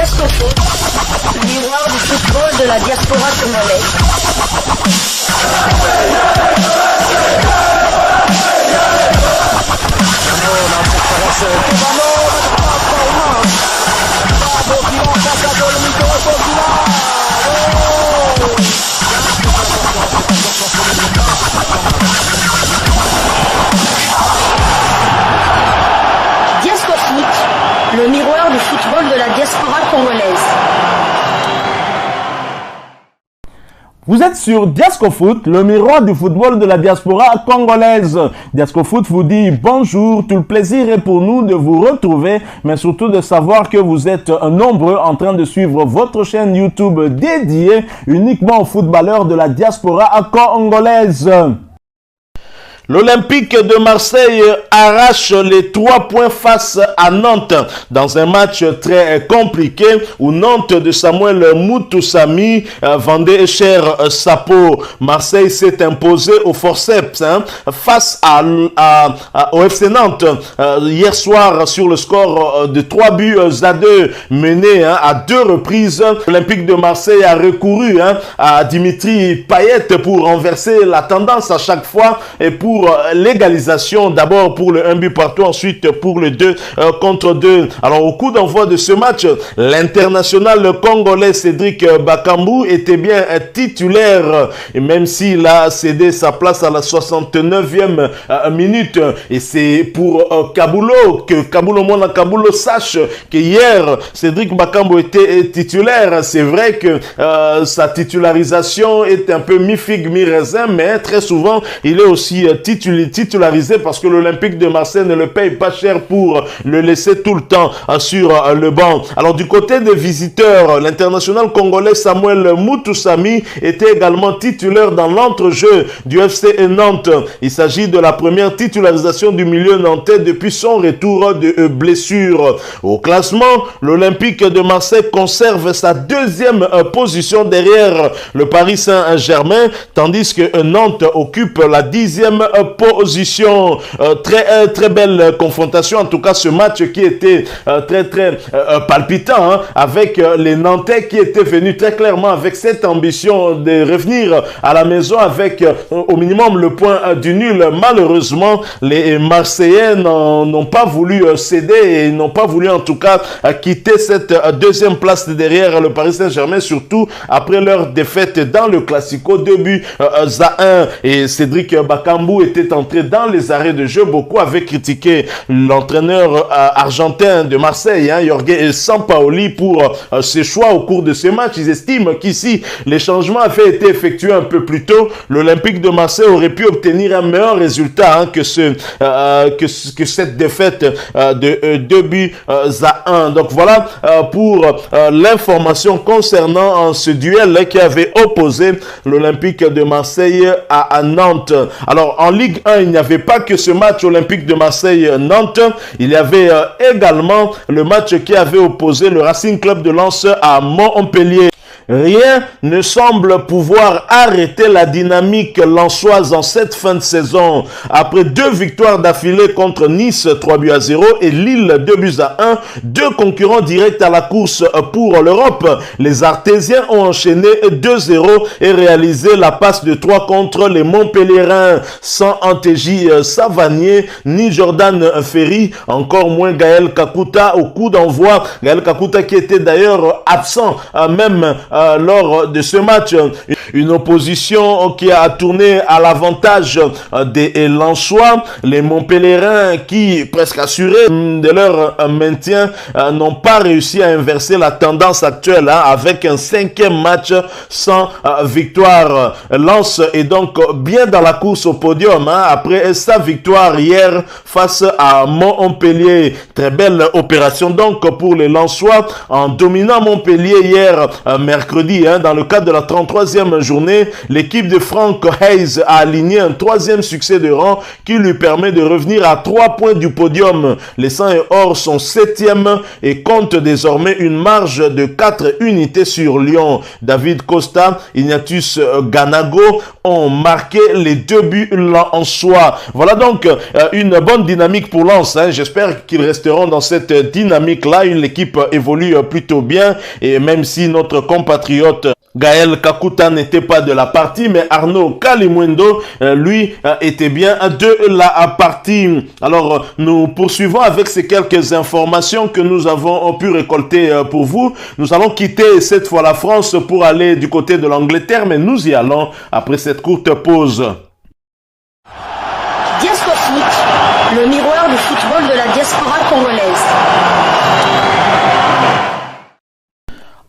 Diascofoot, miroir du football de la diaspora congolaise. Diascofoot, le miroir du football de la diaspora congolaise. Vous êtes sur Diascofoot, le miroir du football de la diaspora congolaise. Diascofoot vous dit bonjour, tout le plaisir est pour nous de vous retrouver, mais surtout de savoir que vous êtes nombreux en train de suivre votre chaîne YouTube dédiée uniquement aux footballeurs de la diaspora congolaise. L'Olympique de Marseille arrache les 3 points face à Nantes dans un match très compliqué où Nantes de Samuel Moutoussamy vendait cher sa peau. Marseille s'est imposé au forceps face au FC Nantes hier soir sur le score de 3 buts à 2 mené à 2 reprises. L'Olympique de Marseille a recouru à Dimitri Payet pour renverser la tendance à chaque fois et pour l'égalisation, d'abord pour le 1 but partout, ensuite pour le 2 contre 2. Alors au coup d'envoi de ce match, l'international congolais Cédric Bakambu était bien titulaire, et même s'il a cédé sa place à la 69e minute, et c'est pour Kabulo que Kabulo sache que hier Cédric Bakambu était titulaire. C'est vrai que sa titularisation est un peu mi-figue mi-raisin, mais très souvent il est aussi titularisé parce que l'Olympique de Marseille ne le paye pas cher pour le laisser tout le temps sur le banc. Alors du côté des visiteurs, l'international congolais Samuel Moutoussamy était également titulaire dans l'entrejeu du FC Nantes. Il s'agit de la première titularisation du milieu nantais depuis son retour de blessure. Au classement, l'Olympique de Marseille conserve sa 2e position derrière le Paris Saint-Germain, tandis que Nantes occupe la 10e position. Très belle confrontation, en tout cas ce match qui était très palpitant, avec les Nantais qui étaient venus très clairement avec cette ambition de revenir à la maison avec au minimum le point du nul. Malheureusement, les Marseillais n'ont pas voulu céder et n'ont pas voulu en tout cas quitter cette 2e place derrière le Paris Saint-Germain, surtout après leur défaite dans le Classico 2 buts à 1. Et Cédric Bakambu était entré dans les arrêts de jeu. Beaucoup avaient critiqué l'entraîneur argentin de Marseille, Jorge Sampaoli, pour ses choix au cours de ce match. Ils estiment qu'ici, les changements avaient été effectués un peu plus tôt. L'Olympique de Marseille aurait pu obtenir un meilleur résultat que cette défaite de 2 buts à 1. Donc voilà pour l'information concernant ce duel qui avait opposé l'Olympique de Marseille à Nantes. Alors en Ligue 1, il n'y avait pas que ce match Olympique de Marseille-Nantes. Il y avait également le match qui avait opposé le Racing Club de Lens à Montpellier. Rien ne semble pouvoir arrêter la dynamique lensoise en cette fin de saison. Après 2 victoires d'affilée contre Nice 3 buts à 0 et Lille 2 buts à 1, 2 concurrents directs à la course pour l'Europe, les Artésiens ont enchaîné 2-0 et réalisé la passe de 3 contre les Montpelliérains. Sans Antéji Savanier ni Jordan Ferry, encore moins Gaël Kakuta au coup d'envoi. Gaël Kakuta qui était d'ailleurs absent même lors de ce match. Une opposition qui a tourné à l'avantage des Lensois. Les Montpelliérains qui, presque assurés de leur maintien, n'ont pas réussi à inverser la tendance actuelle avec un 5e match sans victoire. Lens est donc bien dans la course au podium après sa victoire hier face à Montpellier. Très belle opération donc pour les Lensois en dominant Montpellier hier mercredi mercredi, dans le cadre de la 33e journée, l'équipe de Frank Hayes a aligné un 3e succès de rang qui lui permet de revenir à 3 points du podium. Les 100 et or sont 7e et comptent désormais une marge de 4 unités sur Lyon. David Costa, Ignatius Ganago ont marqué les 2 buts en soi. Voilà donc une bonne dynamique pour Lens. J'espère qu'ils resteront dans cette dynamique-là. L'équipe évolue plutôt bien et même si notre compatriote Gaël Kakuta n'était pas de la partie, mais Arnaud Kalimundo, lui, était bien de la partie. Alors, nous poursuivons avec ces quelques informations que nous avons pu récolter pour vous. Nous allons quitter cette fois la France pour aller du côté de l'Angleterre, mais nous y allons après cette courte pause. Diaspora Foot, le miroir du football de la diaspora congolaise.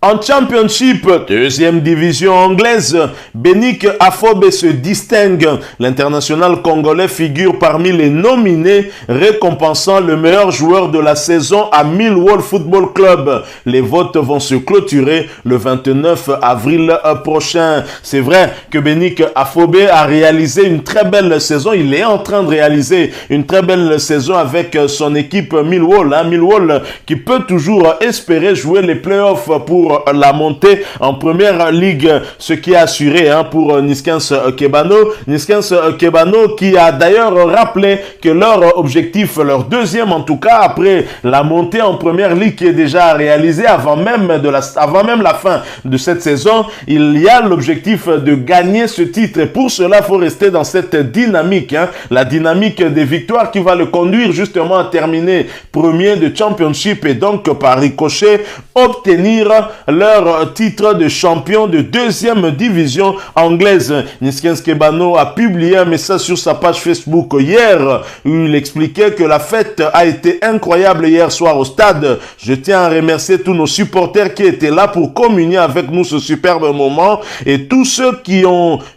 En Championship, 2e division anglaise, Benik Afobe se distingue. L'international congolais figure parmi les nominés récompensant le meilleur joueur de la saison à Millwall Football Club. Les votes vont se clôturer le 29 avril prochain. C'est vrai que Benik Afobe a réalisé une très belle saison. Il est en train de réaliser une très belle saison avec son équipe Millwall. Millwall qui peut toujours espérer jouer les playoffs pour la montée en première ligue, ce qui est assuré pour Niskens Kebano. Niskens Kebano qui a d'ailleurs rappelé que leur objectif, leur 2e en tout cas, après la montée en première ligue qui est déjà réalisée avant même la fin de cette saison, il y a l'objectif de gagner ce titre. Et pour cela, il faut rester dans cette dynamique, la dynamique des victoires qui va le conduire justement à terminer premier de Championship et donc par ricochet obtenir leur titre de champion de 2e division anglaise. Niskens Kebano a publié un message sur sa page Facebook hier où il expliquait que la fête a été incroyable hier soir au stade. Je tiens à remercier tous nos supporters qui étaient là pour communier avec nous ce superbe moment et tous ceux qui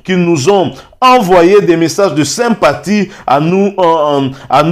nous ont envoyer des messages de sympathie à nous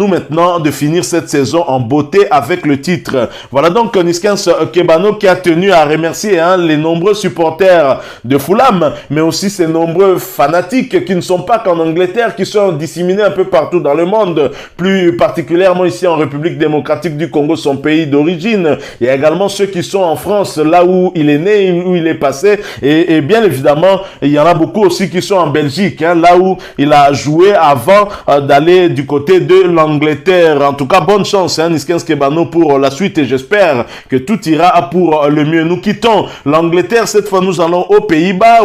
maintenant de finir cette saison en beauté avec le titre. Voilà donc Niskens Kebano qui a tenu à remercier les nombreux supporters de Fulham, mais aussi ces nombreux fanatiques qui ne sont pas qu'en Angleterre, qui sont disséminés un peu partout dans le monde, plus particulièrement ici en République démocratique du Congo, son pays d'origine. Il y a également ceux qui sont en France, là où il est né, où il est passé, et bien évidemment, il y en a beaucoup aussi qui sont en Belgique, là où il a joué avant d'aller du côté de l'Angleterre. En tout cas, bonne chance, Niskens Kebano, pour la suite et j'espère que tout ira pour le mieux. Nous quittons l'Angleterre. Cette fois, nous allons aux Pays-Bas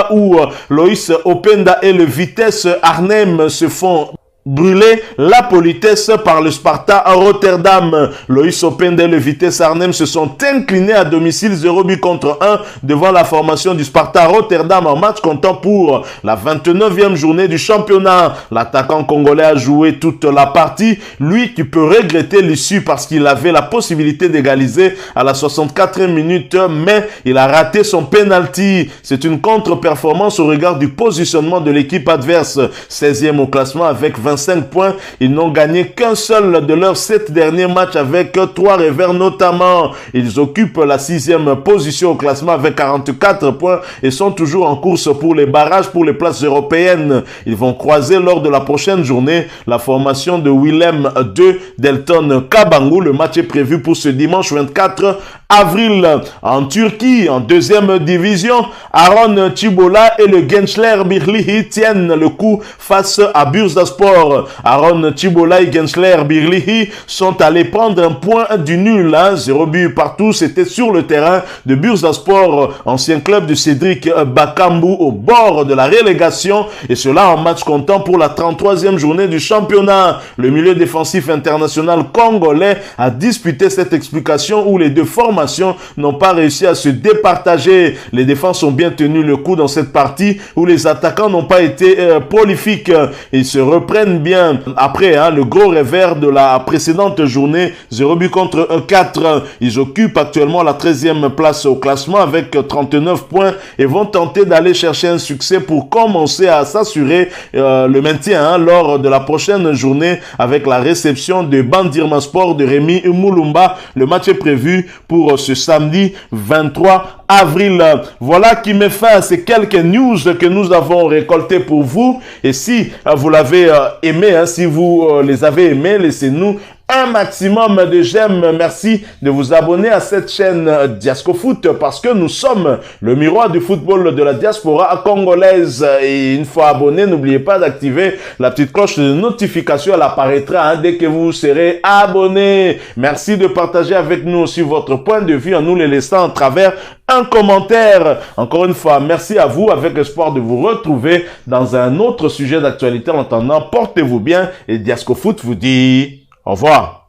où Loïs Openda et le Vitesse Arnhem se font brûler la politesse par le Sparta à Rotterdam. Loïs Openda et le Vitesse Arnhem se sont inclinés à domicile 0-1 devant la formation du Sparta à Rotterdam en match comptant pour la 29e journée du championnat. L'attaquant congolais a joué toute la partie, lui qui peut regretter l'issue parce qu'il avait la possibilité d'égaliser à la 64e minute, mais il a raté son penalty. C'est une contre-performance au regard du positionnement de l'équipe adverse, 16e au classement avec 25 points. Ils n'ont gagné qu'un seul de leurs 7 derniers matchs avec 3 revers notamment. Ils occupent la 6e position au classement avec 44 points et sont toujours en course pour les barrages pour les places européennes. Ils vont croiser lors de la prochaine journée la formation de Willem II d'Elton Kabangu. Le match est prévu pour ce dimanche 24 avril. En Turquie, en 2e division, Aaron Chibola et le Gençler Birliği tiennent le coup face à Bursaspor. Aaron Chibola et Gençler Birliği sont allés prendre un point du nul, 0 but partout. C'était sur le terrain de Bursaspor, ancien club de Cédric Bakambu, au bord de la relégation, et cela en match comptant pour la 33e journée du championnat. Le milieu défensif international congolais a disputé cette explication où les deux formations n'ont pas réussi à se départager. Les défenses ont bien tenu le coup dans cette partie où les attaquants n'ont pas été prolifiques. Ils se reprennent bien après le gros revers de la précédente journée, 0 but contre 4. Ils occupent actuellement la 13e place au classement avec 39 points et vont tenter d'aller chercher un succès pour commencer à s'assurer le maintien lors de la prochaine journée avec la réception de Bandirma Sport de Rémi Moulumba. Le match est prévu pour ce samedi 23 avril. Voilà qui met fin à ces quelques news que nous avons récoltées pour vous. Et si vous l'avez aimé, si vous les avez aimés, laissez-nous un maximum de j'aime. Merci de vous abonner à cette chaîne Diasco Foot parce que nous sommes le miroir du football de la diaspora congolaise. Et une fois abonné, n'oubliez pas d'activer la petite cloche de notification. Elle apparaîtra dès que vous serez abonné. Merci de partager avec nous aussi votre point de vue en nous les laissant à travers un commentaire. Encore une fois, merci à vous avec espoir de vous retrouver dans un autre sujet d'actualité. En attendant, portez-vous bien et Diasco Foot vous dit au revoir.